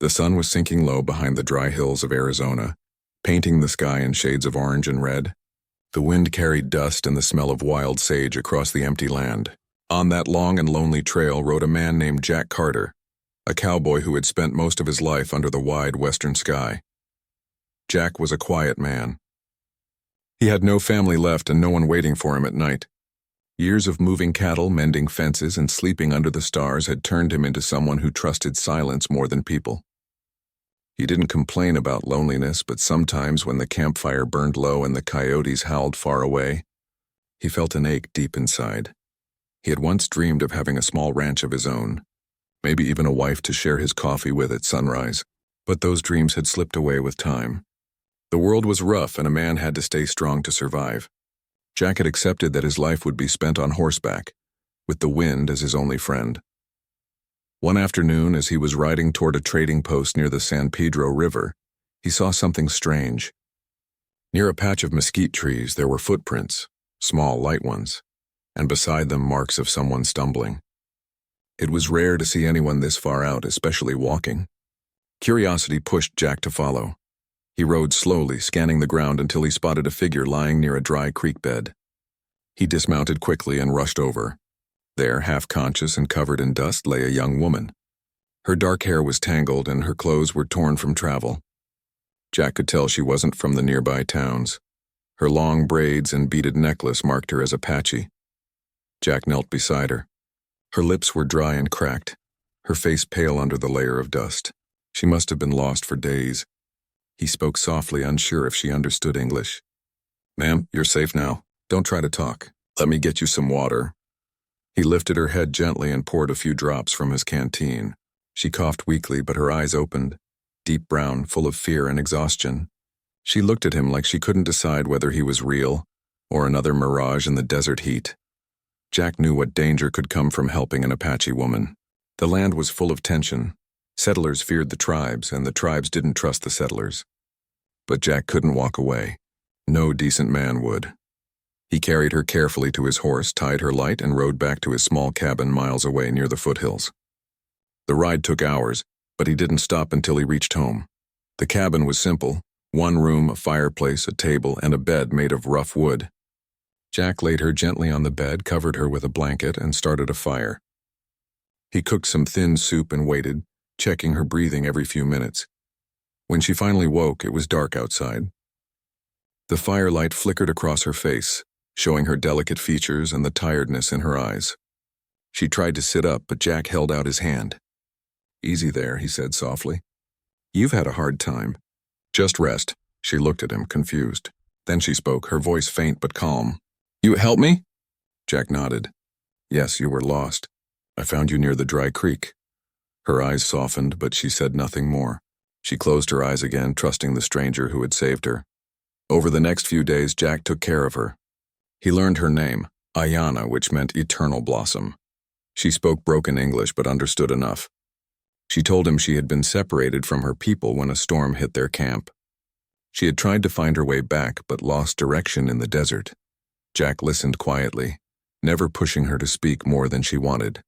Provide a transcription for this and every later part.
The sun was sinking low behind the dry hills of Arizona, painting the sky in shades of orange and red. The wind carried dust and the smell of wild sage across the empty land. On that long and lonely trail rode a man named Jack Carter, a cowboy who had spent most of his life under the wide western sky. Jack was a quiet man. He had no family left and no one waiting for him at night. Years of moving cattle, mending fences, and sleeping under the stars had turned him into someone who trusted silence more than people. He didn't complain about loneliness, but sometimes when the campfire burned low and the coyotes howled far away, he felt an ache deep inside. He had once dreamed of having a small ranch of his own, maybe even a wife to share his coffee with at sunrise, but those dreams had slipped away with time. The world was rough and a man had to stay strong to survive. Jack had accepted that his life would be spent on horseback, with the wind as his only friend. One afternoon, as he was riding toward a trading post near the San Pedro River, he saw something strange. Near a patch of mesquite trees, there were footprints, small, light ones, and beside them marks of someone stumbling. It was rare to see anyone this far out, especially walking. Curiosity pushed Jack to follow. He rode slowly, scanning the ground until he spotted a figure lying near a dry creek bed. He dismounted quickly and rushed over. There, half-conscious and covered in dust, lay a young woman. Her dark hair was tangled and her clothes were torn from travel. Jack could tell she wasn't from the nearby towns. Her long braids and beaded necklace marked her as Apache. Jack knelt beside her. Her lips were dry and cracked, her face pale under the layer of dust. She must have been lost for days. He spoke softly, unsure if she understood English. "Ma'am, you're safe now. Don't try to talk. Let me get you some water." He lifted her head gently and poured a few drops from his canteen. She coughed weakly, but her eyes opened, deep brown, full of fear and exhaustion. She looked at him like she couldn't decide whether he was real or another mirage in the desert heat. Jack knew what danger could come from helping an Apache woman. The land was full of tension. Settlers feared the tribes, and the tribes didn't trust the settlers. But Jack couldn't walk away. No decent man would. He carried her carefully to his horse, tied her light, and rode back to his small cabin miles away near the foothills. The ride took hours, but he didn't stop until he reached home. The cabin was simple: one room, a fireplace, a table, and a bed made of rough wood. Jack laid her gently on the bed, covered her with a blanket, and started a fire. He cooked some thin soup and waited, checking her breathing every few minutes. When she finally woke, it was dark outside. The firelight flickered across her face, showing her delicate features and the tiredness in her eyes. She tried to sit up, but Jack held out his hand. "Easy there," he said softly. "You've had a hard time. Just rest." She looked at him, confused. Then she spoke, her voice faint but calm. "You help me?" Jack nodded. "Yes, you were lost. I found you near the dry creek." Her eyes softened, but she said nothing more. She closed her eyes again, trusting the stranger who had saved her. Over the next few days, Jack took care of her. He learned her name, Ayanna, which meant eternal blossom. She spoke broken English but understood enough. She told him she had been separated from her people when a storm hit their camp. She had tried to find her way back but lost direction in the desert. Jack listened quietly, never pushing her to speak more than she wanted.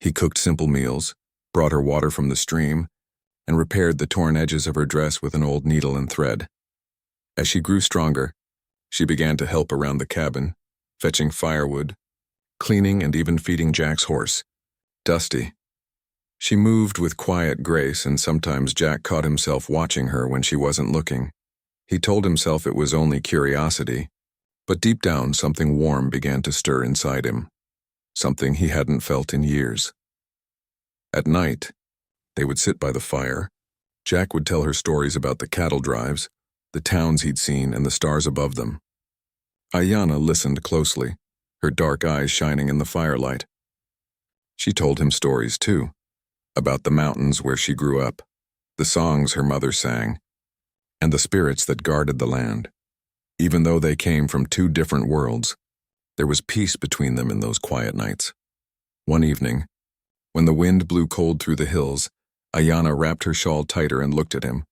He cooked simple meals, brought her water from the stream, and repaired the torn edges of her dress with an old needle and thread. As she grew stronger, she began to help around the cabin, fetching firewood, cleaning, and even feeding Jack's horse, Dusty. She moved with quiet grace, and sometimes Jack caught himself watching her when she wasn't looking. He told himself it was only curiosity, but deep down something warm began to stir inside him, something he hadn't felt in years. At night, they would sit by the fire. Jack would tell her stories about the cattle drives, the towns he'd seen, and the stars above them. Ayanna listened closely, her dark eyes shining in the firelight. She told him stories, too, about the mountains where she grew up, the songs her mother sang, and the spirits that guarded the land. Even though they came from two different worlds, there was peace between them in those quiet nights. One evening, when the wind blew cold through the hills, Ayanna wrapped her shawl tighter and looked at him.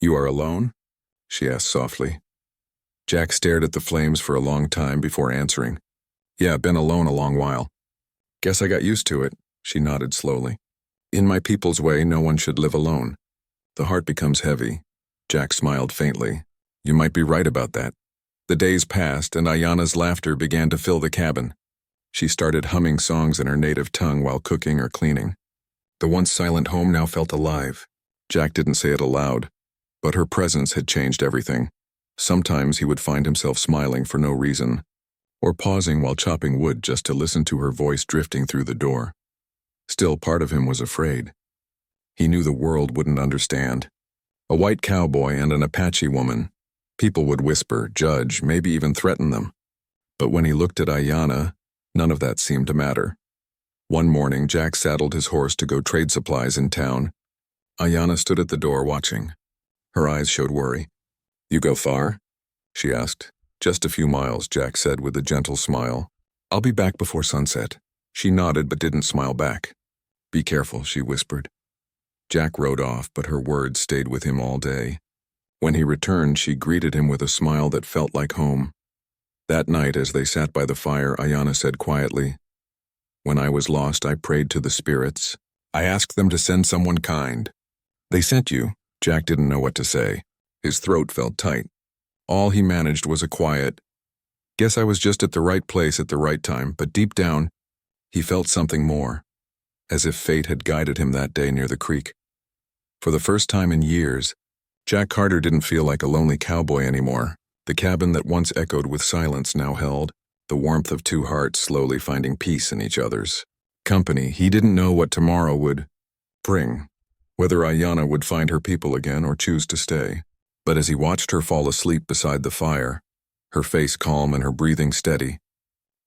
"You are alone?" she asked softly. Jack stared at the flames for a long time before answering. "Yeah, been alone a long while." "Guess I got used to it," she nodded slowly. In my people's way, no one should live alone. The heart becomes heavy. Jack smiled faintly. You might be right about that. The days passed, and Ayana's laughter began to fill the cabin. She started humming songs in her native tongue while cooking or cleaning. The once silent home now felt alive. Jack didn't say it aloud, but her presence had changed everything. Sometimes he would find himself smiling for no reason, or pausing while chopping wood just to listen to her voice drifting through the door. Still, part of him was afraid. He knew the world wouldn't understand. A white cowboy and an Apache woman. People would whisper, judge, maybe even threaten them. But when he looked at Ayana, none of that seemed to matter. One morning, Jack saddled his horse to go trade supplies in town. Ayana stood at the door watching. Her eyes showed worry. You go far? She asked. Just a few miles, Jack said with a gentle smile. I'll be back before sunset. She nodded but didn't smile back. Be careful, she whispered. Jack rode off, but her words stayed with him all day. When he returned, she greeted him with a smile that felt like home. That night, as they sat by the fire, Ayana said quietly, When I was lost, I prayed to the spirits. I asked them to send someone kind. They sent you. Jack didn't know what to say. His throat felt tight. All he managed was a quiet, guess I was just at the right place at the right time, but deep down, he felt something more, as if fate had guided him that day near the creek. For the first time in years, Jack Carter didn't feel like a lonely cowboy anymore. The cabin that once echoed with silence now held the warmth of two hearts slowly finding peace in each other's company. He didn't know what tomorrow would bring, whether Ayana would find her people again or choose to stay. But as he watched her fall asleep beside the fire, her face calm and her breathing steady,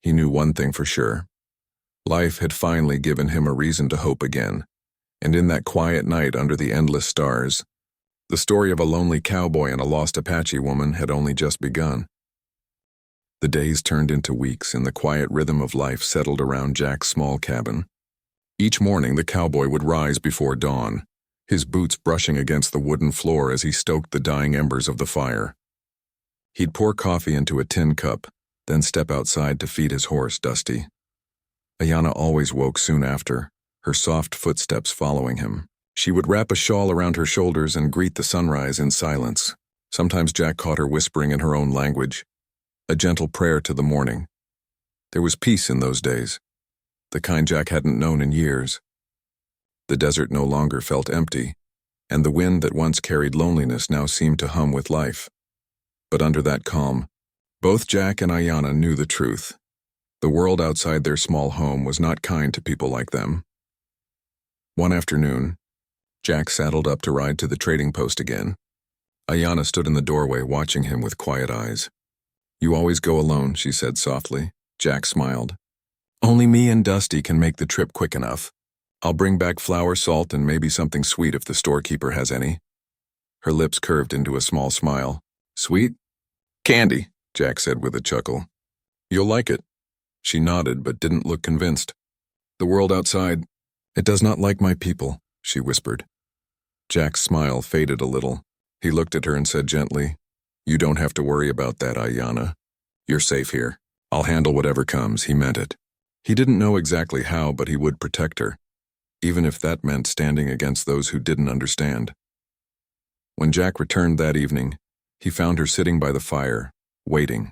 he knew one thing for sure. Life had finally given him a reason to hope again, and in that quiet night under the endless stars, the story of a lonely cowboy and a lost Apache woman had only just begun. The days turned into weeks, and the quiet rhythm of life settled around Jack's small cabin. Each morning, the cowboy would rise before dawn, his boots brushing against the wooden floor as he stoked the dying embers of the fire. He'd pour coffee into a tin cup, then step outside to feed his horse, Dusty. Ayana always woke soon after, her soft footsteps following him. She would wrap a shawl around her shoulders and greet the sunrise in silence. Sometimes Jack caught her whispering in her own language, a gentle prayer to the morning. There was peace in those days, the kind Jack hadn't known in years. The desert no longer felt empty, and the wind that once carried loneliness now seemed to hum with life. But under that calm, both Jack and Ayana knew the truth. The world outside their small home was not kind to people like them. One afternoon, Jack saddled up to ride to the trading post again. Ayana stood in the doorway watching him with quiet eyes. You always go alone, she said softly. Jack smiled. Only me and Dusty can make the trip quick enough. I'll bring back flour, salt, and maybe something sweet if the storekeeper has any. Her lips curved into a small smile. Sweet? Candy, Jack said with a chuckle. You'll like it. She nodded but didn't look convinced. The world outside, it does not like my people, she whispered. Jack's smile faded a little. He looked at her and said gently, You don't have to worry about that, Ayana. You're safe here. I'll handle whatever comes. He meant it. He didn't know exactly how, but he would protect her, even if that meant standing against those who didn't understand. When Jack returned that evening, he found her sitting by the fire, waiting.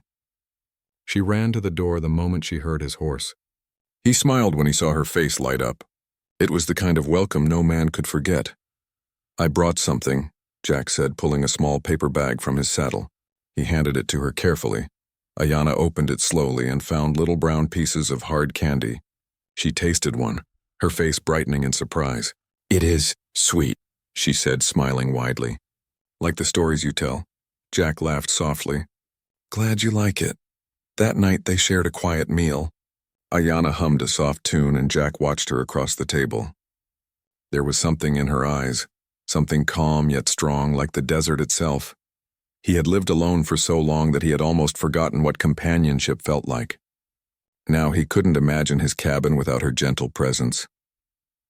She ran to the door the moment she heard his horse. He smiled when he saw her face light up. It was the kind of welcome no man could forget. I brought something, Jack said, pulling a small paper bag from his saddle. He handed it to her carefully. Ayana opened it slowly and found little brown pieces of hard candy. She tasted one, her face brightening in surprise. It is sweet, she said, smiling widely. Like the stories you tell. Jack laughed softly. Glad you like it. That night they shared a quiet meal. Ayana hummed a soft tune and Jack watched her across the table. There was something in her eyes, something calm yet strong like the desert itself. He had lived alone for so long that he had almost forgotten what companionship felt like. Now he couldn't imagine his cabin without her gentle presence.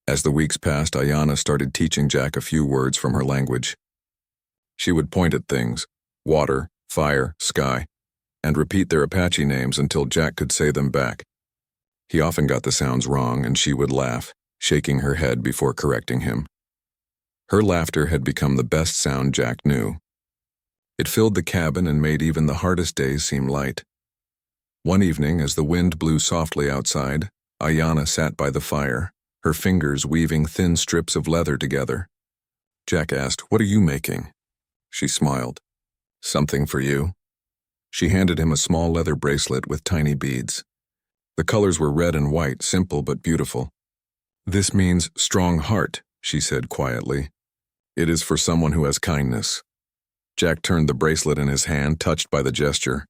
As the weeks passed, Ayana started teaching Jack a few words from her language. She would point at things, water, fire, sky, and repeat their Apache names until Jack could say them back. He often got the sounds wrong, and she would laugh. shaking her head before correcting him. Her laughter had become the best sound Jack knew. It filled the cabin and made even the hardest days seem light. One evening, as the wind blew softly outside, Ayanna sat by the fire, her fingers weaving thin strips of leather together. Jack asked, "What are you making?" She smiled. "Something for you." She handed him a small leather bracelet with tiny beads. The colors were red and white, simple but beautiful. "This means strong heart," she said quietly. "It is for someone who has kindness." Jack turned the bracelet in his hand, touched by the gesture.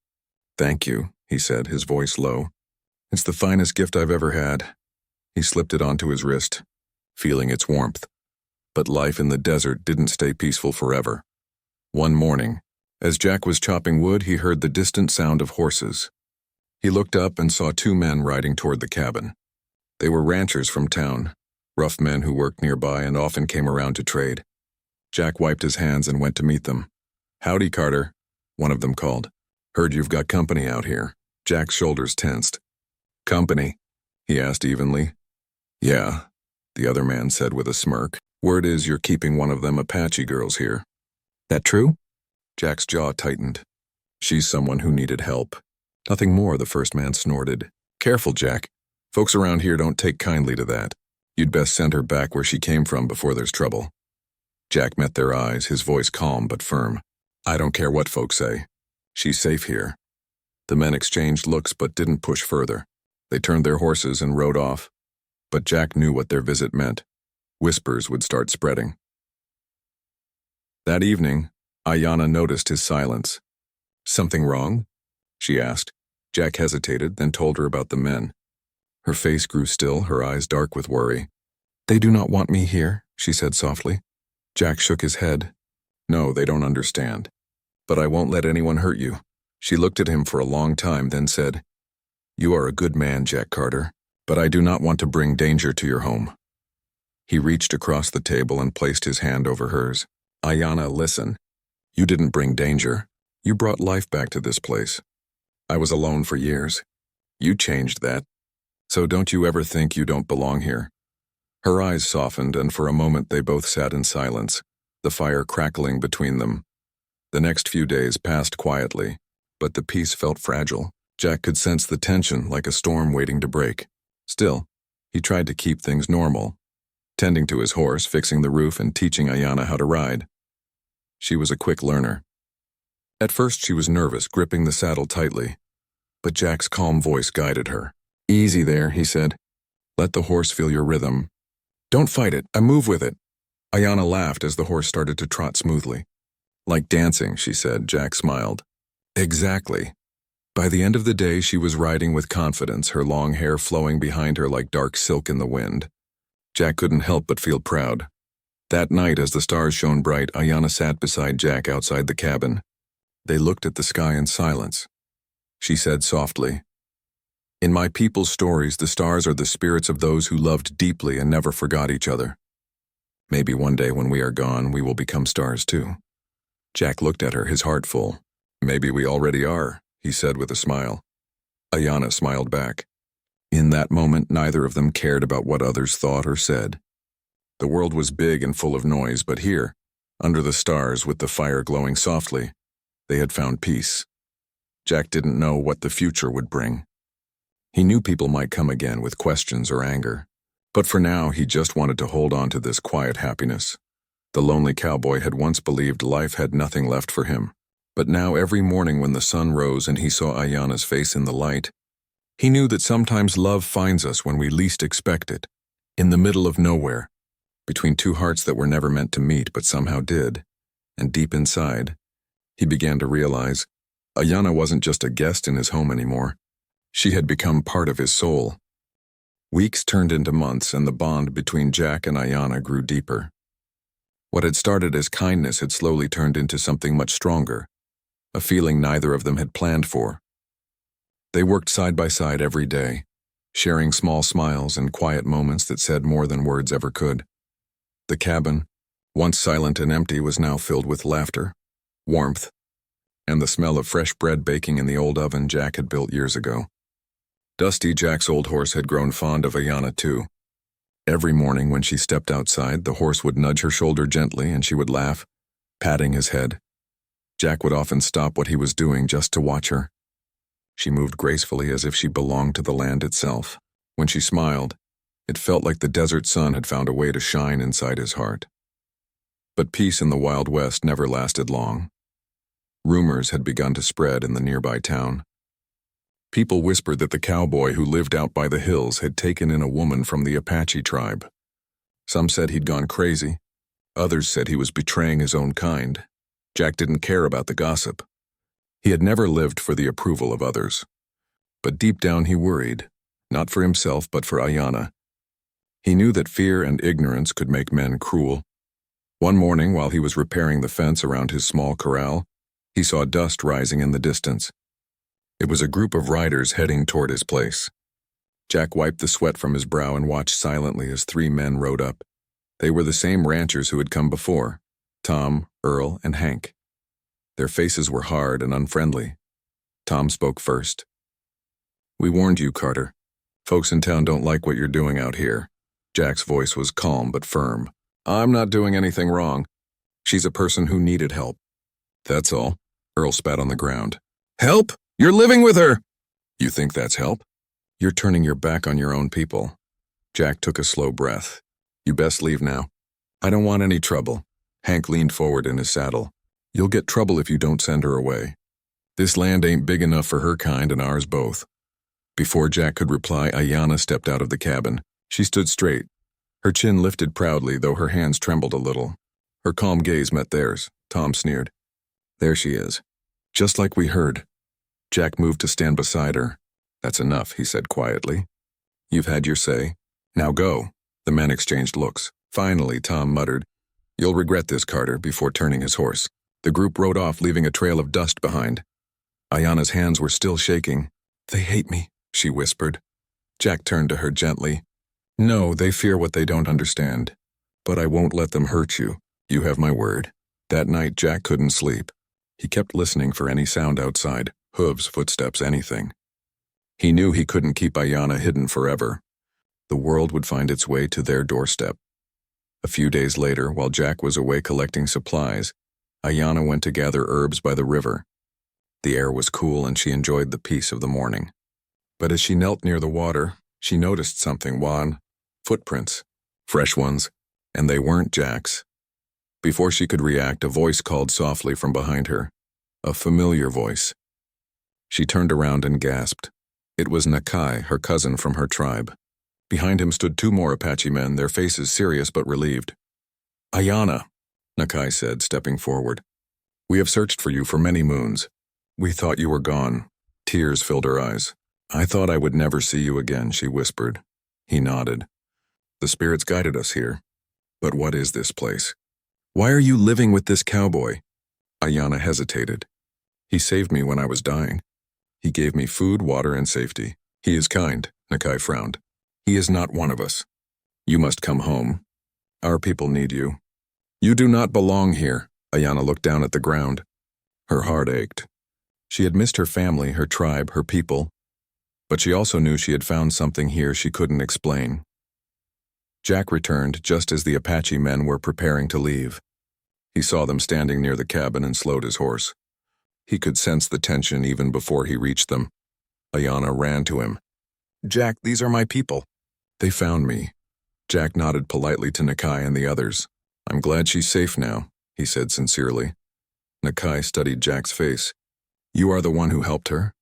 "Thank you," he said, his voice low. "It's the finest gift I've ever had." He slipped it onto his wrist, feeling its warmth. But life in the desert didn't stay peaceful forever. One morning, as Jack was chopping wood, he heard the distant sound of horses. He looked up and saw two men riding toward the cabin. They were ranchers from town, rough men who worked nearby and often came around to trade. Jack wiped his hands and went to meet them. "Howdy, Carter," one of them called. "Heard you've got company out here." Jack's shoulders tensed. "Company?" he asked evenly. "Yeah," the other man said with a smirk. "Word is you're keeping one of them Apache girls here." "That true?" Jack's jaw tightened. "She's someone who needed help." "Nothing more," the first man snorted. "Careful, Jack. Folks around here don't take kindly to that. You'd best send her back where she came from before there's trouble." Jack met their eyes, his voice calm but firm. "I don't care what folks say. She's safe here." The men exchanged looks but didn't push further. They turned their horses and rode off. But Jack knew what their visit meant. Whispers would start spreading. That evening, Ayanna noticed his silence. "Something wrong?" she asked. Jack hesitated, then told her about the men. Her face grew still, her eyes dark with worry. "They do not want me here," she said softly. Jack shook his head. "No, they don't understand. But I won't let anyone hurt you." She looked at him for a long time, then said, "You are a good man, Jack Carter, but I do not want to bring danger to your home." He reached across the table and placed his hand over hers. "Ayanna, listen. You didn't bring danger. You brought life back to this place. I was alone for years. You changed that. So don't you ever think you don't belong here." Her eyes softened, and for a moment they both sat in silence, the fire crackling between them. The next few days passed quietly, but the peace felt fragile. Jack could sense the tension like a storm waiting to break. Still, he tried to keep things normal, tending to his horse, fixing the roof, and teaching Ayanna how to ride. She was a quick learner. At first she was nervous, gripping the saddle tightly, but Jack's calm voice guided her. "Easy there," he said. "Let the horse feel your rhythm. Don't fight it, I move with it." Ayanna laughed as the horse started to trot smoothly. "Like dancing," she said. Jack smiled. "Exactly." By the end of the day, she was riding with confidence, her long hair flowing behind her like dark silk in the wind. Jack couldn't help but feel proud. That night, as the stars shone bright, Ayanna sat beside Jack outside the cabin. They looked at the sky in silence. She said softly, "In my people's stories, the stars are the spirits of those who loved deeply and never forgot each other. Maybe one day when we are gone, we will become stars too." Jack looked at her, his heart full. "Maybe we already are," he said with a smile. Ayanna smiled back. In that moment, neither of them cared about what others thought or said. The world was big and full of noise, but here, under the stars with the fire glowing softly, they had found peace. Jack didn't know what the future would bring. He knew people might come again with questions or anger, but for now he just wanted to hold on to this quiet happiness. The lonely cowboy had once believed life had nothing left for him, but now every morning when the sun rose and he saw Ayanna's face in the light, he knew that sometimes love finds us when we least expect it, in the middle of nowhere, between two hearts that were never meant to meet but somehow did, and deep inside, he began to realize Ayanna wasn't just a guest in his home anymore. She had become part of his soul. Weeks turned into months, and the bond between Jack and Ayanna grew deeper. What had started as kindness had slowly turned into something much stronger, a feeling neither of them had planned for. They worked side by side every day, sharing small smiles and quiet moments that said more than words ever could. The cabin, once silent and empty, was now filled with laughter, warmth, and the smell of fresh bread baking in the old oven Jack had built years ago. Dusty, Jack's old horse, had grown fond of Ayanna too. Every morning when she stepped outside, the horse would nudge her shoulder gently and she would laugh, patting his head. Jack would often stop what he was doing just to watch her. She moved gracefully as if she belonged to the land itself. When she smiled, it felt like the desert sun had found a way to shine inside his heart. But peace in the Wild West never lasted long. Rumors had begun to spread in the nearby town. People whispered that the cowboy who lived out by the hills had taken in a woman from the Apache tribe. Some said he'd gone crazy. Others said he was betraying his own kind. Jack didn't care about the gossip. He had never lived for the approval of others. But deep down he worried, not for himself but for Ayanna. He knew that fear and ignorance could make men cruel. One morning, while he was repairing the fence around his small corral, he saw dust rising in the distance. It was a group of riders heading toward his place. Jack wiped the sweat from his brow and watched silently as 3 men rode up. They were the same ranchers who had come before, Tom, Earl, and Hank. Their faces were hard and unfriendly. Tom spoke first. "We warned you, Carter. Folks in town don't like what you're doing out here." Jack's voice was calm but firm. "I'm not doing anything wrong. She's a person who needed help. That's all." Earl spat on the ground. "Help? You're living with her!" "You think that's help? You're turning your back on your own people." Jack took a slow breath. "You best leave now. I don't want any trouble." Hank leaned forward in his saddle. "You'll get trouble if you don't send her away. This land ain't big enough for her kind and ours both." Before Jack could reply, Ayanna stepped out of the cabin. She stood straight. Her chin lifted proudly, though her hands trembled a little. Her calm gaze met theirs. Tom sneered. "There she is. Just like we heard." Jack moved to stand beside her. "That's enough," he said quietly. "You've had your say. Now go." The men exchanged looks. Finally, Tom muttered, "You'll regret this, Carter," before turning his horse. The group rode off, leaving a trail of dust behind. Ayanna's hands were still shaking. "They hate me," she whispered. Jack turned to her gently. "No, they fear what they don't understand. But I won't let them hurt you. You have my word." That night, Jack couldn't sleep. He kept listening for any sound outside, hooves, footsteps, anything. He knew he couldn't keep Ayanna hidden forever. The world would find its way to their doorstep. A few days later, while Jack was away collecting supplies, Ayanna went to gather herbs by the river. The air was cool and she enjoyed the peace of the morning. But as she knelt near the water, she noticed something, Juan. Footprints. Fresh ones. And they weren't Jack's. Before she could react, a voice called softly from behind her. A familiar voice. She turned around and gasped. It was Nakai, her cousin from her tribe. Behind him stood 2 more Apache men, their faces serious but relieved. "Ayanna," Nakai said, stepping forward. "We have searched for you for many moons. We thought you were gone." Tears filled her eyes. "I thought I would never see you again," she whispered. He nodded. "The spirits guided us here. But what is this place? Why are you living with this cowboy?" Ayanna hesitated. "He saved me when I was dying. He gave me food, water, and safety. He is kind," Nakai frowned. "He is not one of us. You must come home. Our people need you." "You do not belong here." Ayanna looked down at the ground. Her heart ached. She had missed her family, her tribe, her people. But she also knew she had found something here she couldn't explain. Jack returned just as the Apache men were preparing to leave. He saw them standing near the cabin and slowed his horse. He could sense the tension even before he reached them. Ayanna ran to him. "Jack, these are my people." "They found me." Jack nodded politely to Nakai and the others. "I'm glad she's safe now," he said sincerely. Nakai studied Jack's face. "You are the one who helped her?"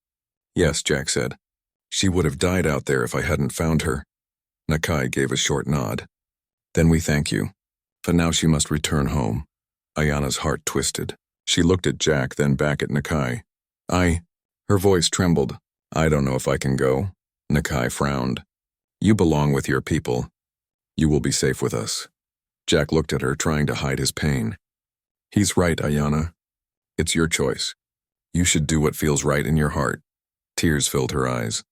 "Yes," Jack said. "She would have died out there if I hadn't found her." Nakai gave a short nod. "Then we thank you. But now she must return home." Ayanna's heart twisted. She looked at Jack, then back at Nakai. Her voice trembled. "I don't know if I can go." Nakai frowned. "You belong with your people. You will be safe with us." Jack looked at her, trying to hide his pain. "He's right, Ayanna. It's your choice. You should do what feels right in your heart." Tears filled her eyes.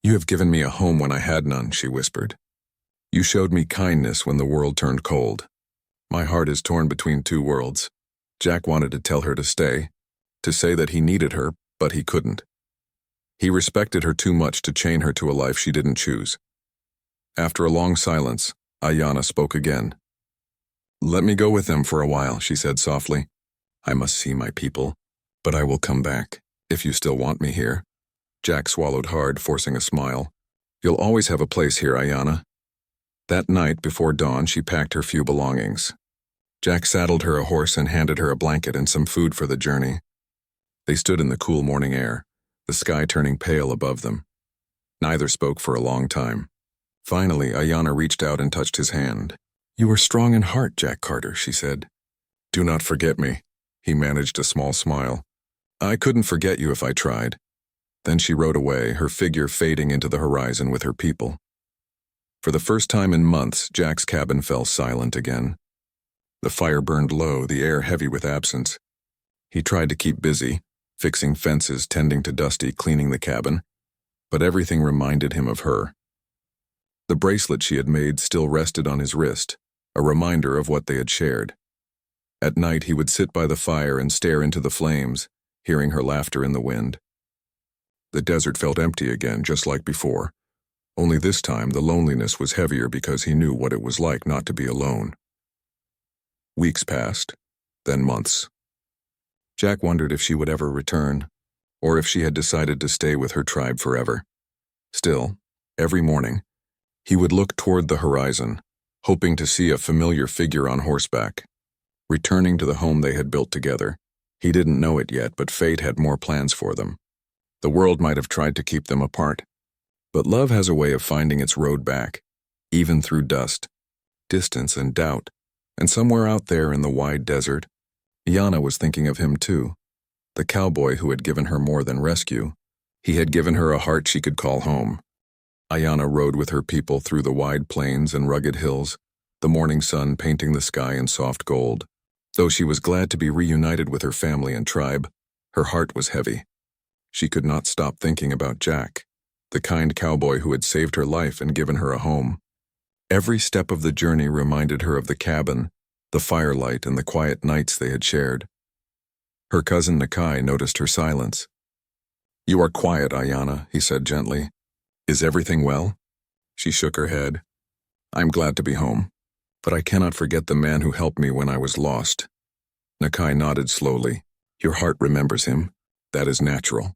"You have given me a home when I had none," she whispered. "You showed me kindness when the world turned cold. My heart is torn between 2 worlds." Jack wanted to tell her to stay, to say that he needed her, but he couldn't. He respected her too much to chain her to a life she didn't choose. After a long silence, Ayana spoke again. "Let me go with them for a while," she said softly. "I must see my people, but I will come back, if you still want me here." Jack swallowed hard, forcing a smile. "You'll always have a place here, Ayana." That night, before dawn, she packed her few belongings. Jack saddled her a horse and handed her a blanket and some food for the journey. They stood in the cool morning air, the sky turning pale above them. Neither spoke for a long time. Finally, Ayana reached out and touched his hand. "You are strong in heart, Jack Carter," she said. "Do not forget me." He managed a small smile. "I couldn't forget you if I tried." Then she rode away, her figure fading into the horizon with her people. For the first time in months, Jack's cabin fell silent again. The fire burned low, the air heavy with absence. He tried to keep busy, fixing fences, tending to Dusty, cleaning the cabin, but everything reminded him of her. The bracelet she had made still rested on his wrist, a reminder of what they had shared. At night he would sit by the fire and stare into the flames, hearing her laughter in the wind. The desert felt empty again, just like before. Only this time the loneliness was heavier because he knew what it was like not to be alone. Weeks passed, then months. Jack wondered if she would ever return, or if she had decided to stay with her tribe forever. Still, every morning, he would look toward the horizon, hoping to see a familiar figure on horseback, returning to the home they had built together. He didn't know it yet, but fate had more plans for them. The world might have tried to keep them apart, but love has a way of finding its road back, even through dust, distance, and doubt. And somewhere out there in the wide desert, Ayana was thinking of him too, the cowboy who had given her more than rescue. He had given her a heart she could call home. Ayana rode with her people through the wide plains and rugged hills, the morning sun painting the sky in soft gold. Though she was glad to be reunited with her family and tribe, her heart was heavy. She could not stop thinking about Jack, the kind cowboy who had saved her life and given her a home. Every step of the journey reminded her of the cabin, the firelight, and the quiet nights they had shared. Her cousin Nakai noticed her silence. "You are quiet, Ayana," he said gently. "Is everything well?" She shook her head. "I'm glad to be home, but I cannot forget the man who helped me when I was lost." Nakai nodded slowly. "Your heart remembers him. That is natural.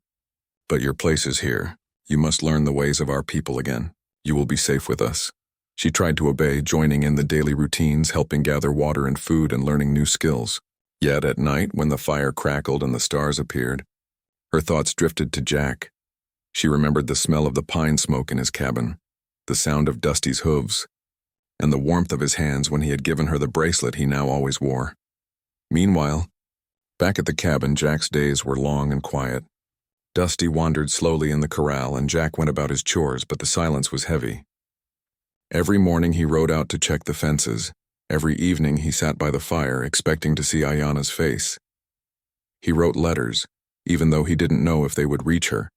But your place is here. You must learn the ways of our people again. You will be safe with us." She tried to obey, joining in the daily routines, helping gather water and food and learning new skills. Yet at night, when the fire crackled and the stars appeared, her thoughts drifted to Jack. She remembered the smell of the pine smoke in his cabin, the sound of Dusty's hooves, and the warmth of his hands when he had given her the bracelet he now always wore. Meanwhile, back at the cabin, Jack's days were long and quiet. Dusty wandered slowly in the corral, and Jack went about his chores, but the silence was heavy. Every morning he rode out to check the fences. Every evening he sat by the fire, expecting to see Ayana's face. He wrote letters, even though he didn't know if they would reach her.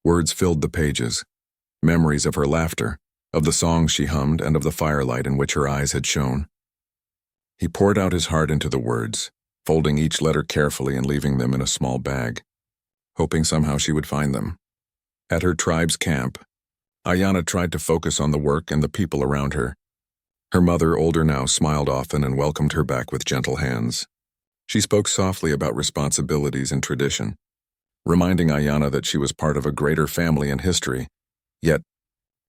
Words filled the pages, memories of her laughter, of the songs she hummed, and of the firelight in which her eyes had shone. He poured out his heart into the words, folding each letter carefully and leaving them in a small bag, hoping somehow she would find them. At her tribe's camp, Ayana tried to focus on the work and the people around her. Her mother, older now, smiled often and welcomed her back with gentle hands. She spoke softly about responsibilities and tradition, reminding Ayana that she was part of a greater family and history. Yet,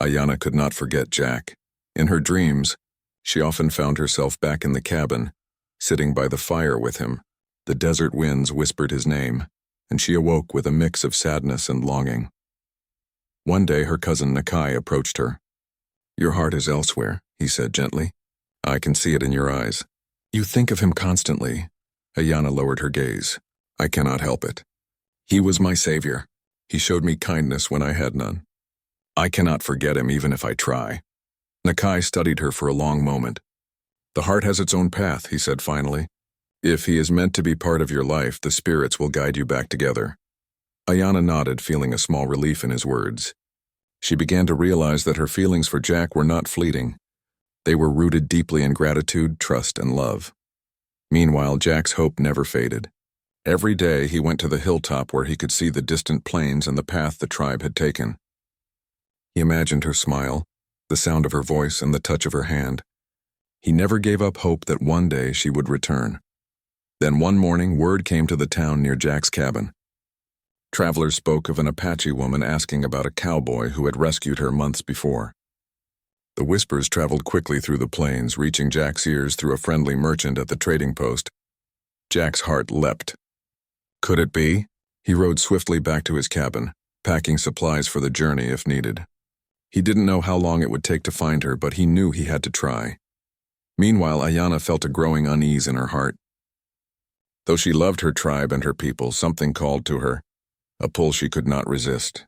Ayana could not forget Jack. In her dreams, she often found herself back in the cabin, sitting by the fire with him. The desert winds whispered his name, and she awoke with a mix of sadness and longing. One day her cousin Nakai approached her. "Your heart is elsewhere," he said gently. "I can see it in your eyes. You think of him constantly." Ayana lowered her gaze. "I cannot help it. He was my savior. He showed me kindness when I had none. I cannot forget him even if I try." Nakai studied her for a long moment. "The heart has its own path," he said finally. "If he is meant to be part of your life, the spirits will guide you back together." Ayana nodded, feeling a small relief in his words. She began to realize that her feelings for Jack were not fleeting. They were rooted deeply in gratitude, trust, and love. Meanwhile, Jack's hope never faded. Every day he went to the hilltop where he could see the distant plains and the path the tribe had taken. He imagined her smile, the sound of her voice and the touch of her hand. He never gave up hope that one day she would return. Then one morning, word came to the town near Jack's cabin. Travelers spoke of an Apache woman asking about a cowboy who had rescued her months before. The whispers traveled quickly through the plains, reaching Jack's ears through a friendly merchant at the trading post. Jack's heart leapt. Could it be? He rode swiftly back to his cabin, packing supplies for the journey if needed. He didn't know how long it would take to find her, but he knew he had to try. Meanwhile, Ayanna felt a growing unease in her heart. Though she loved her tribe and her people, something called to her, a pull she could not resist.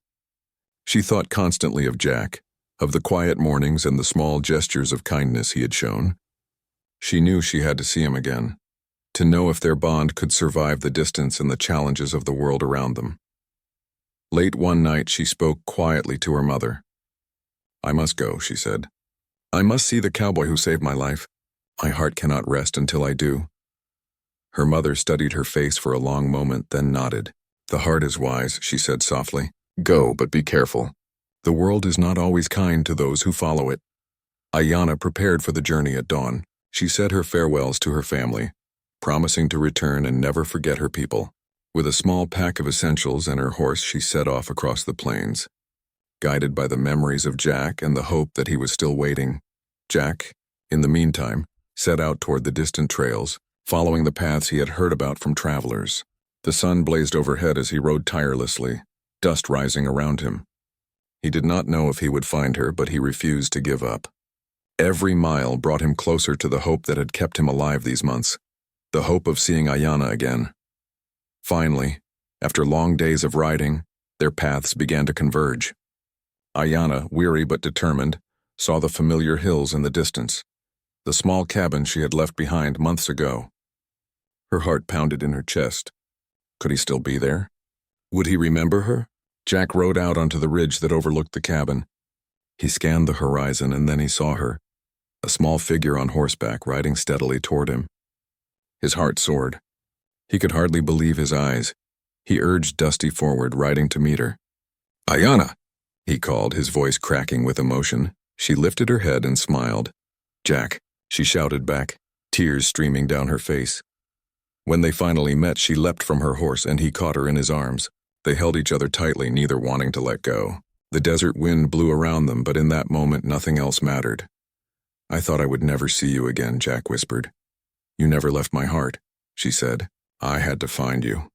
She thought constantly of Jack, of the quiet mornings and the small gestures of kindness he had shown. She knew she had to see him again, to know if their bond could survive the distance and the challenges of the world around them. Late one night, she spoke quietly to her mother. "I must go," she said. "I must see the cowboy who saved my life. My heart cannot rest until I do." Her mother studied her face for a long moment, then nodded. "The heart is wise," she said softly. "Go, but be careful. The world is not always kind to those who follow it." Ayanna prepared for the journey at dawn. She said her farewells to her family, promising to return and never forget her people. With a small pack of essentials and her horse, she set off across the plains, guided by the memories of Jack and the hope that he was still waiting. Jack, in the meantime, set out toward the distant trails, following the paths he had heard about from travelers. The sun blazed overhead as he rode tirelessly, dust rising around him. He did not know if he would find her, but he refused to give up. Every mile brought him closer to the hope that had kept him alive these months, the hope of seeing Ayanna again. Finally, after long days of riding, their paths began to converge. Ayanna, weary but determined, saw the familiar hills in the distance, the small cabin she had left behind months ago. Her heart pounded in her chest. Could he still be there? Would he remember her? Jack rode out onto the ridge that overlooked the cabin. He scanned the horizon and then he saw her, a small figure on horseback riding steadily toward him. His heart soared. He could hardly believe his eyes. He urged Dusty forward, riding to meet her. "Ayanna!" he called, his voice cracking with emotion. She lifted her head and smiled. "Jack," she shouted back, tears streaming down her face. When they finally met, she leapt from her horse and he caught her in his arms. They held each other tightly, neither wanting to let go. The desert wind blew around them, but in that moment nothing else mattered. "I thought I would never see you again," Jack whispered. "You never left my heart," she said. "I had to find you."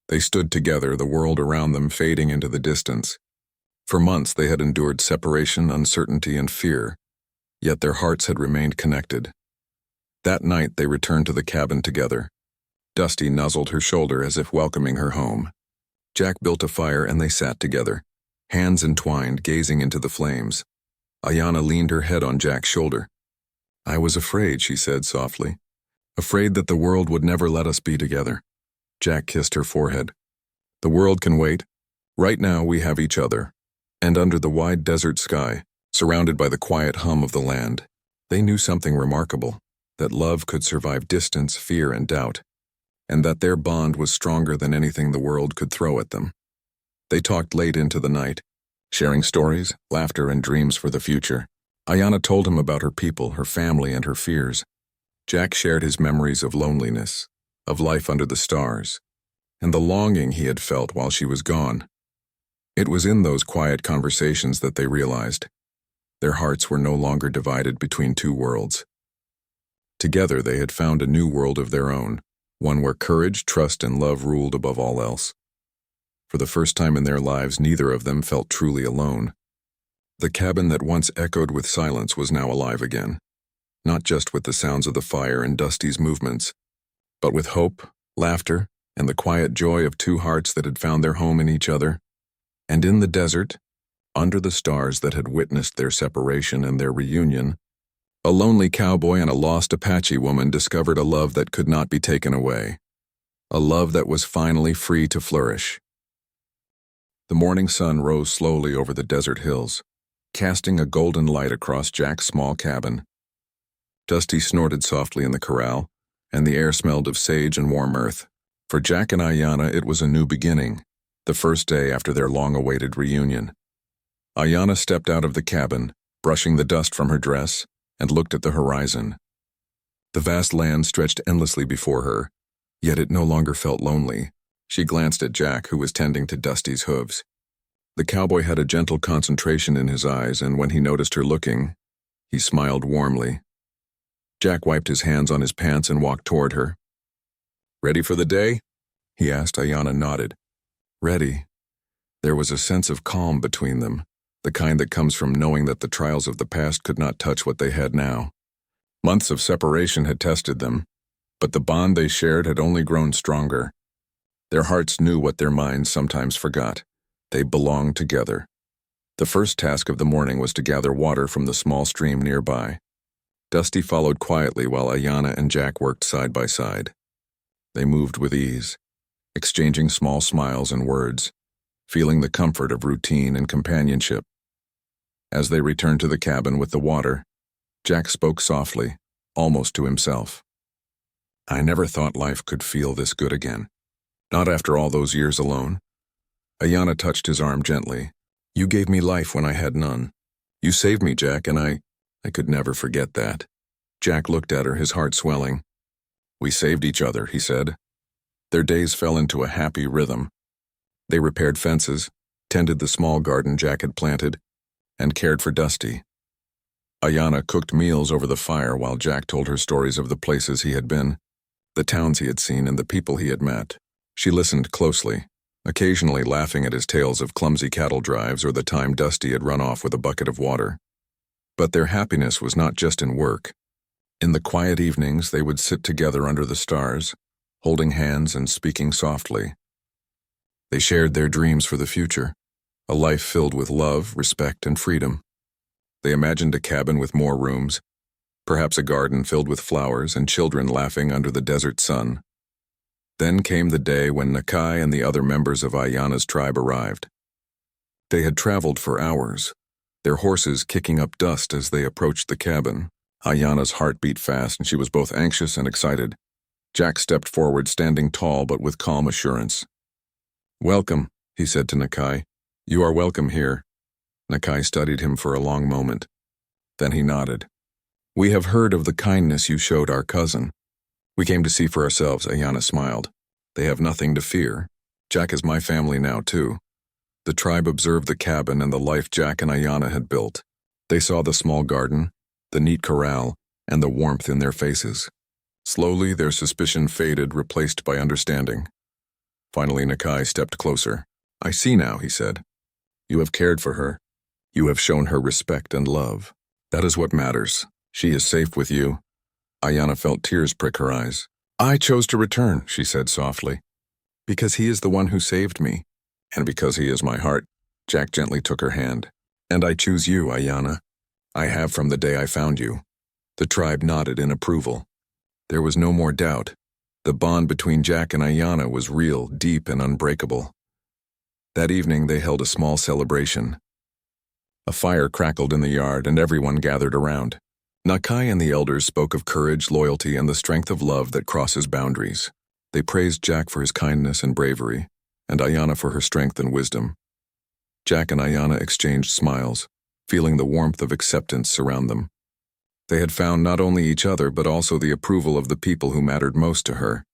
They stood together, the world around them fading into the distance. For months they had endured separation, uncertainty, and fear, yet their hearts had remained connected. That night they returned to the cabin together. Dusty nuzzled her shoulder as if welcoming her home. Jack built a fire and they sat together, hands entwined, gazing into the flames. Ayanna leaned her head on Jack's shoulder. "I was afraid," she said softly. "Afraid that the world would never let us be together." Jack kissed her forehead. "The world can wait. Right now we have each other." And under the wide desert sky, surrounded by the quiet hum of the land, they knew something remarkable, that love could survive distance, fear, and doubt, and that their bond was stronger than anything the world could throw at them. They talked late into the night, sharing stories, laughter, and dreams for the future. Ayanna told him about her people, her family, and her fears. Jack shared his memories of loneliness, of life under the stars, and the longing he had felt while she was gone. It was in those quiet conversations that they realized their hearts were no longer divided between two worlds. Together they had found a new world of their own, one where courage, trust, and love ruled above all else. For the first time in their lives, neither of them felt truly alone. The cabin that once echoed with silence was now alive again, not just with the sounds of the fire and Dusty's movements, but with hope, laughter, and the quiet joy of two hearts that had found their home in each other. And in the desert, under the stars that had witnessed their separation and their reunion, a lonely cowboy and a lost Apache woman discovered a love that could not be taken away, a love that was finally free to flourish. The morning sun rose slowly over the desert hills, casting a golden light across Jack's small cabin. Dusty snorted softly in the corral, and the air smelled of sage and warm earth. For Jack and Ayanna, it was a new beginning, the first day after their long-awaited reunion. Ayanna stepped out of the cabin, brushing the dust from her dress, and looked at the horizon. The vast land stretched endlessly before her, yet it no longer felt lonely. She glanced at Jack, who was tending to Dusty's hooves. The cowboy had a gentle concentration in his eyes, and when he noticed her looking, he smiled warmly. Jack wiped his hands on his pants and walked toward her. "Ready for the day?" he asked. Ayanna nodded. Ready. There was a sense of calm between them, the kind that comes from knowing that the trials of the past could not touch what they had now. Months of separation had tested them, but the bond they shared had only grown stronger. Their hearts knew what their minds sometimes forgot. They belonged together. The first task of the morning was to gather water from the small stream nearby. Dusty followed quietly while Ayanna and Jack worked side by side. They moved with ease, exchanging small smiles and words, feeling the comfort of routine and companionship. As they returned to the cabin with the water, Jack spoke softly, almost to himself. "I never thought life could feel this good again. Not after all those years alone." Ayanna touched his arm gently. "You gave me life when I had none. You saved me, Jack, and I could never forget that." Jack looked at her, his heart swelling. "We saved each other," he said. Their days fell into a happy rhythm. They repaired fences, tended the small garden Jack had planted, and cared for Dusty. Ayanna cooked meals over the fire while Jack told her stories of the places he had been, the towns he had seen, and the people he had met. She listened closely, occasionally laughing at his tales of clumsy cattle drives or the time Dusty had run off with a bucket of water. But their happiness was not just in work. In the quiet evenings, they would sit together under the stars, holding hands and speaking softly. They shared their dreams for the future, a life filled with love, respect, and freedom. They imagined a cabin with more rooms, perhaps a garden filled with flowers and children laughing under the desert sun. Then came the day when Nakai and the other members of Ayanna's tribe arrived. They had traveled for hours, their horses kicking up dust as they approached the cabin. Ayanna's heart beat fast, and she was both anxious and excited. Jack stepped forward, standing tall but with calm assurance. "Welcome," he said to Nakai. "You are welcome here." Nakai studied him for a long moment. Then he nodded. "We have heard of the kindness you showed our cousin. We came to see for ourselves," Ayanna smiled. "They have nothing to fear. Jack is my family now, too." The tribe observed the cabin and the life Jack and Ayanna had built. They saw the small garden, the neat corral, and the warmth in their faces. Slowly, their suspicion faded, replaced by understanding. Finally, Nakai stepped closer. "I see now," he said. "You have cared for her. You have shown her respect and love. That is what matters. She is safe with you." Ayanna felt tears prick her eyes. "I chose to return," she said softly, "because he is the one who saved me, and because he is my heart." Jack gently took her hand. "And I choose you, Ayanna. I have from the day I found you." The tribe nodded in approval. There was no more doubt. The bond between Jack and Ayanna was real, deep, and unbreakable. That evening they held a small celebration. A fire crackled in the yard, and everyone gathered around. Nakai and the elders spoke of courage, loyalty, and the strength of love that crosses boundaries. They praised Jack for his kindness and bravery, and Ayanna for her strength and wisdom. Jack and Ayanna exchanged smiles, feeling the warmth of acceptance surround them. They had found not only each other but also the approval of the people who mattered most to her.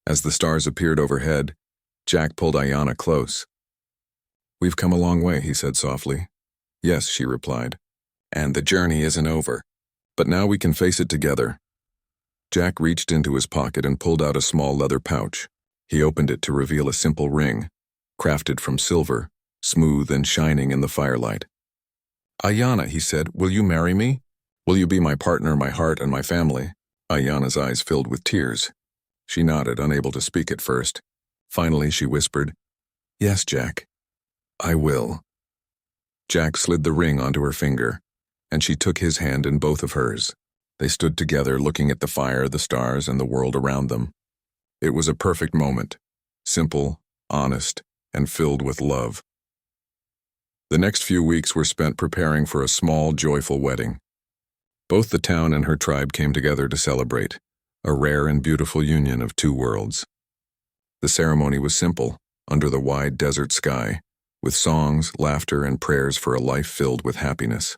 As the stars appeared overhead, Jack pulled Ayanna close. "We've come a long way," he said softly. "Yes," she replied. "And the journey isn't over. But now we can face it together." Jack reached into his pocket and pulled out a small leather pouch. He opened it to reveal a simple ring, crafted from silver, smooth and shining in the firelight. "Ayanna," he said, "will you marry me? Will you be my partner, my heart, and my family?" Ayanna's eyes filled with tears. She nodded, unable to speak at first. Finally, she whispered, "Yes, Jack, I will." Jack slid the ring onto her finger, and she took his hand in both of hers. They stood together, looking at the fire, the stars, and the world around them. It was a perfect moment, simple, honest, and filled with love. The next few weeks were spent preparing for a small, joyful wedding. Both the town and her tribe came together to celebrate, a rare and beautiful union of two worlds. The ceremony was simple, under the wide desert sky, with songs, laughter, and prayers for a life filled with happiness.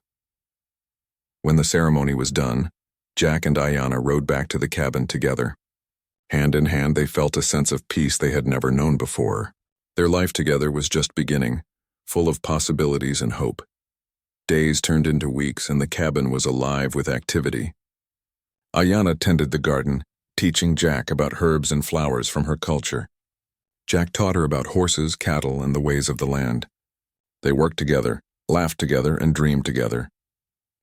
When the ceremony was done, Jack and Ayanna rode back to the cabin together. Hand in hand, they felt a sense of peace they had never known before. Their life together was just beginning, full of possibilities and hope. Days turned into weeks, and the cabin was alive with activity. Ayanna tended the garden, teaching Jack about herbs and flowers from her culture. Jack taught her about horses, cattle, and the ways of the land. They worked together, laughed together, and dreamed together.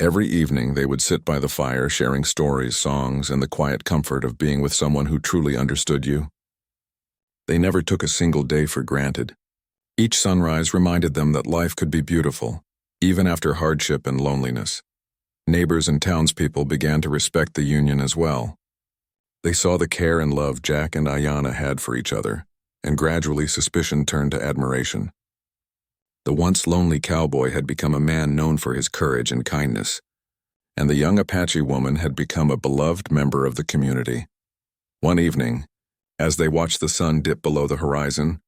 Every evening they would sit by the fire sharing stories, songs, and the quiet comfort of being with someone who truly understood you. They never took a single day for granted. Each sunrise reminded them that life could be beautiful, even after hardship and loneliness. Neighbors and townspeople began to respect the union as well. They saw the care and love Jack and Ayanna had for each other, and gradually suspicion turned to admiration. The once lonely cowboy had become a man known for his courage and kindness, and the young Apache woman had become a beloved member of the community. One evening, as they watched the sun dip below the horizon,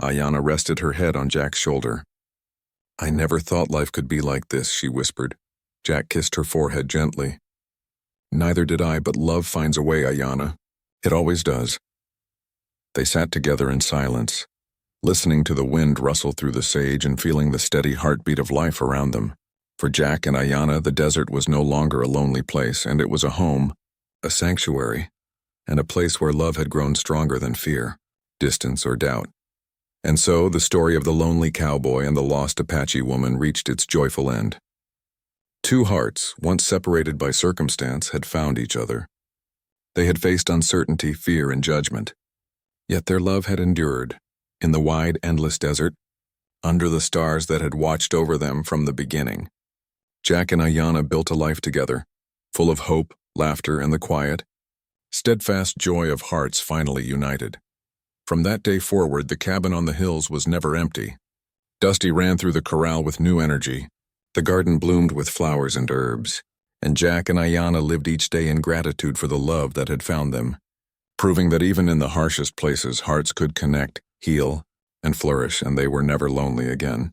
Ayanna rested her head on Jack's shoulder. "I never thought life could be like this," she whispered. Jack kissed her forehead gently. "Neither did I, but love finds a way, Ayanna. It always does." They sat together in silence, listening to the wind rustle through the sage and feeling the steady heartbeat of life around them. For Jack and Ayanna, the desert was no longer a lonely place, and it was a home, a sanctuary, and a place where love had grown stronger than fear, distance, or doubt. And so the story of the lonely cowboy and the lost Apache woman reached its joyful end. Two hearts, once separated by circumstance, had found each other. They had faced uncertainty, fear, and judgment. Yet their love had endured, in the wide, endless desert, under the stars that had watched over them from the beginning. Jack and Ayanna built a life together, full of hope, laughter, and the quiet, steadfast joy of hearts finally united. From that day forward, the cabin on the hills was never empty. Dusty ran through the corral with new energy. The garden bloomed with flowers and herbs, and Jack and Ayanna lived each day in gratitude for the love that had found them, proving that even in the harshest places, hearts could connect, heal, and flourish, and they were never lonely again.